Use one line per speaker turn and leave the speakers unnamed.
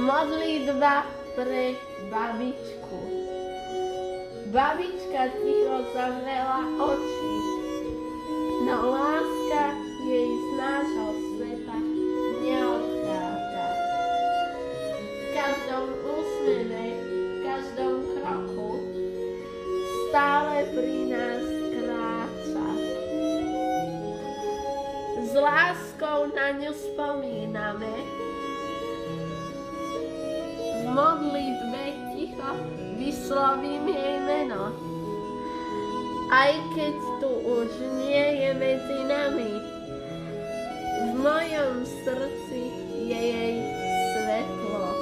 Modlitba pre babičku. Babička ticho zavrela oči, no láska jej z nášho sveta neodchádza. V každom úsmeve, v každom kroku stále pri nás kráča. S láskou na ňu spomíname, v modlitbe ticho vyslovím jej meno. Aj keď tu už nie je medzi nami, v mojom srdci je jej svetlo.